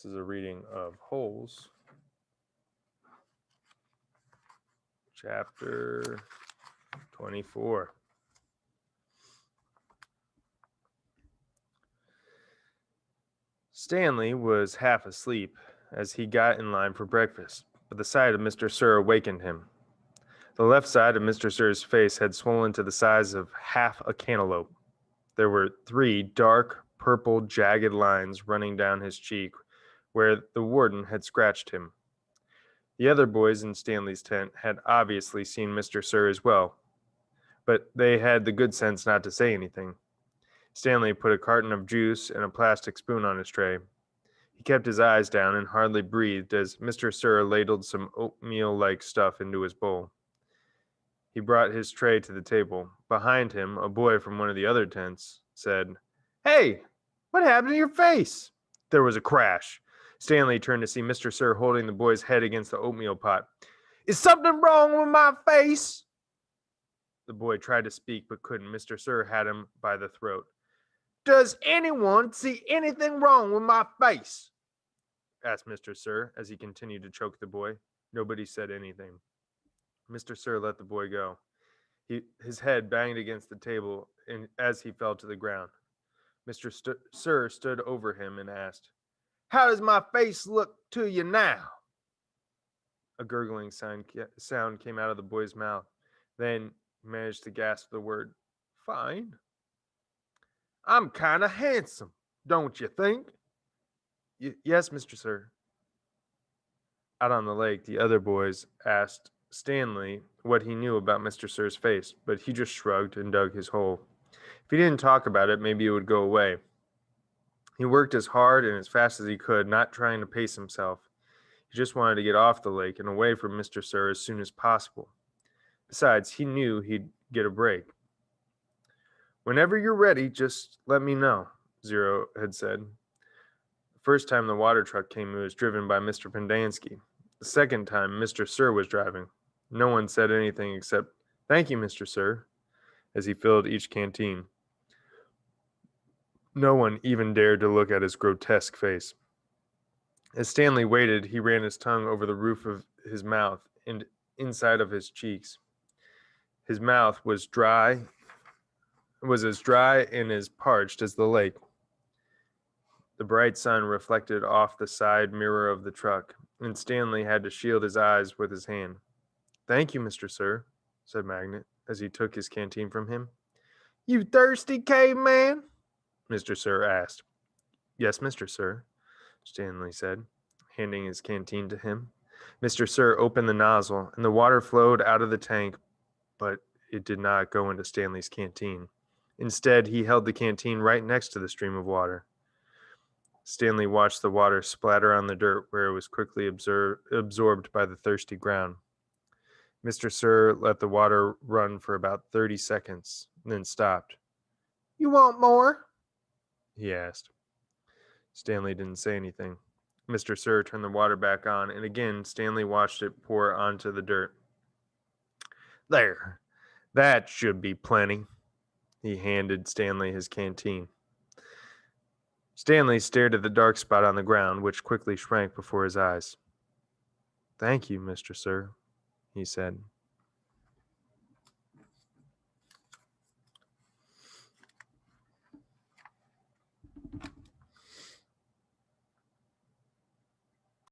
This is a reading of Holes, chapter 24. Stanley was half asleep as he got in line for breakfast, but the sight of Mr. Sir awakened him. The left side of Mr. Sir's face had swollen to the size of half a cantaloupe. There were 3 dark, purple, jagged lines running down his cheek where the warden had scratched him. The other boys in Stanley's tent had obviously seen Mr. Sir as well, but they had the good sense not to say anything. Stanley put a carton of juice and a plastic spoon on his tray. He kept his eyes down and hardly breathed as Mr. Sir ladled some oatmeal-like stuff into his bowl. He brought his tray to the table. Behind him, a boy from one of the other tents said, "Hey, what happened to your face?" There was a crash. Stanley turned to see Mr. Sir holding the boy's head against the oatmeal pot. "Is something wrong with my face?" The boy tried to speak but couldn't. Mr. Sir had him by the throat. "Does anyone see anything wrong with my face?" asked Mr. Sir as he continued to choke the boy. Nobody said anything. Mr. Sir let the boy go. His head banged against the table as he fell to the ground. Mr. Sir stood over him and asked, "How does my face look to you now?" A gurgling sound came out of the boy's mouth. Then he managed to gasp the word, "Fine." "I'm kind of handsome, don't you think?" Yes, Mr. Sir." Out on the lake, the other boys asked Stanley what he knew about Mr. Sir's face, but he just shrugged and dug his hole. If he didn't talk about it, maybe it would go away. He worked as hard and as fast as he could, not trying to pace himself. He just wanted to get off the lake and away from Mr. Sir as soon as possible. Besides, he knew he'd get a break. "Whenever you're ready, just let me know," Zero had said. The first time the water truck came, it was driven by Mr. Pendanski. The second time, Mr. Sir was driving. No one said anything except, "Thank you, Mr. Sir," as he filled each canteen. No one even dared to look at his grotesque face. As Stanley waited, he ran his tongue over the roof of his mouth and inside of his cheeks. His mouth was as dry and as parched as the lake. The bright sun reflected off the side mirror of the truck, and Stanley had to shield his eyes with his hand. "Thank you, Mr. Sir," said Magnet, as he took his canteen from him. "You thirsty, caveman?" Mr. Sir asked. "Yes, Mr. Sir," Stanley said, handing his canteen to him. Mr. Sir opened the nozzle, and the water flowed out of the tank, but it did not go into Stanley's canteen. Instead, he held the canteen right next to the stream of water. Stanley watched the water splatter on the dirt where it was quickly absorbed by the thirsty ground. Mr. Sir let the water run for about 30 seconds, then stopped. "You want more?" he asked. Stanley didn't say anything. Mr. Sir turned the water back on, and again Stanley watched it pour onto the dirt. "There, that should be plenty." He handed Stanley his canteen. Stanley stared at the dark spot on the ground, which quickly shrank before his eyes. "Thank you, Mr. Sir," he said.